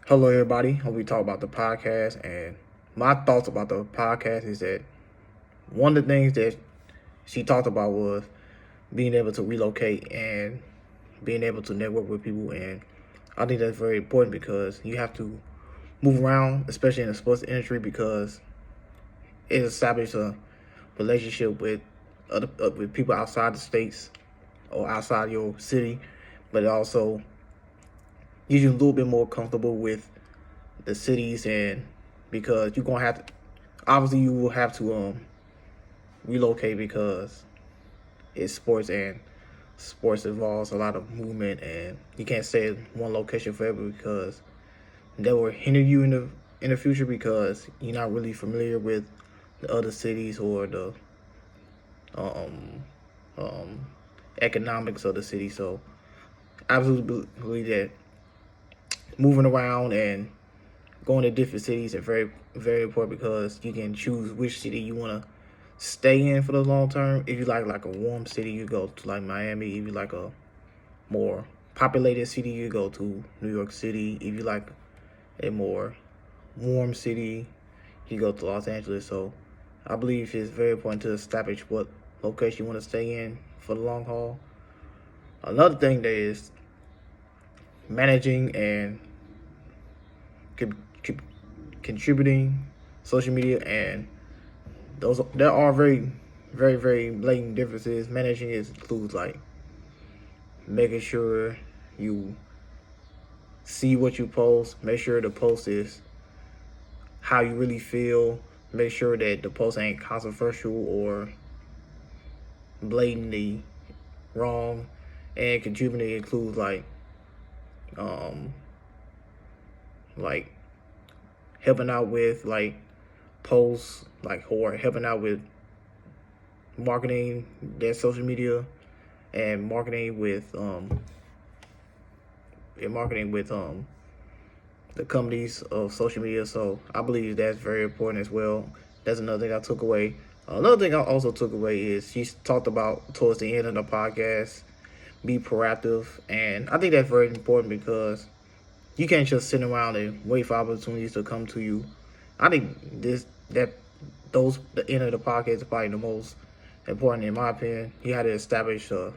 Hello, everybody. Hope we talk about the podcast. And my thoughts about the podcast is that one of the things that she talked about was being able to relocate and being able to network with people. And I think that's very important because you have to move around, especially in the sports industry, because it establishes a relationship with with people outside the states or outside your city, but it also gives you a little bit more comfortable with the cities, and because you're gonna have to, obviously you will have to relocate because it's sports, and sports involves a lot of movement, and you can't stay in one location forever because that will hinder you in the future because you're not really familiar with the other cities or the um um economics of the city. So I absolutely believe that moving around and going to different cities are very important because you can choose which city you want to stay in for the long term. If you like a warm city, you go to like Miami. If you like a more populated city, you go to New York City. If you like a more warm city, you go to Los Angeles. So I believe it's very important to establish what location you want to stay in for the long haul. Another thing that is managing and contributing social media, and those there are very blatant differences. Managing includes like making sure you see what you post, make sure the post is how you really feel, make sure that the post ain't controversial or blatantly wrong, and contributing includes um like helping out with like posts, like, or helping out with marketing their social media, and marketing with the companies of social media. So I believe that's very important as well. That's another thing I took away. Another thing I also took away is she talked about towards the end of the podcast, be proactive, and I think that's very important because you can't just sit around and wait for opportunities to come to you. I think the end of the podcast is probably the most important in my opinion. You had to establish a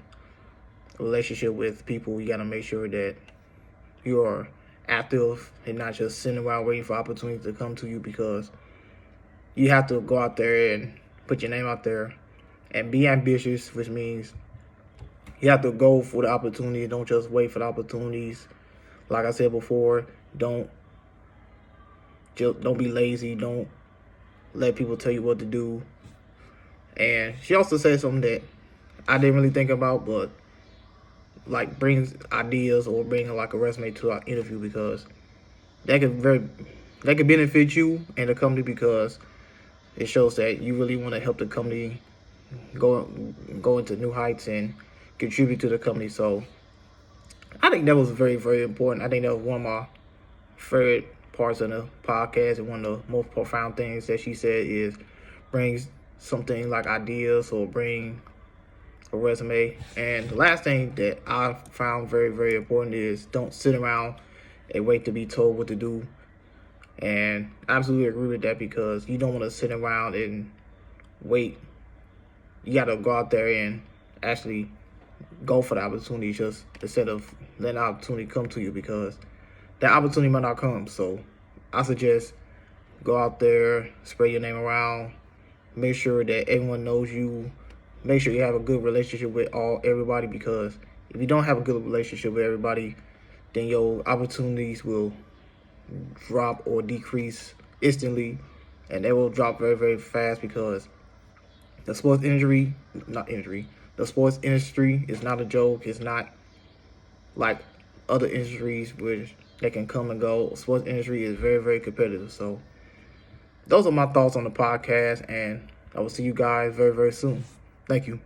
relationship with people. You got to make sure that you're active and not just sitting around waiting for opportunities to come to you, because you have to go out there and put your name out there and be ambitious, which means you have to go for the opportunity. Don't just wait for the opportunities. Like I said before, don't be lazy. Don't let people tell you what to do. And she also said something that I didn't really think about, but like brings ideas or bring like a resume to our interview, because that could benefit you and the company, because it shows that you really want to help the company go into new heights and contribute to the company. So I think that was very important. I think that was one of my favorite parts of the podcast, and one of the most profound things that she said is brings something like ideas or bring a resume. And the last thing that I found very important is don't sit around and wait to be told what to do. And I absolutely agree with that, because you don't want to sit around and wait. You got to go out there and actually go for the opportunity, just instead of letting the opportunity come to you, because that opportunity might not come. So I suggest go out there, spread your name around, make sure that everyone knows you, make sure you have a good relationship with everybody, because if you don't have a good relationship with everybody, then your opportunities will drop or decrease instantly, and they will drop very fast, because the sports injury, not injury, the sports industry is not a joke. It's not like other industries which they can come and go. Sports industry is very competitive. So those are my thoughts on the podcast, and I will see you guys very soon. Thank you.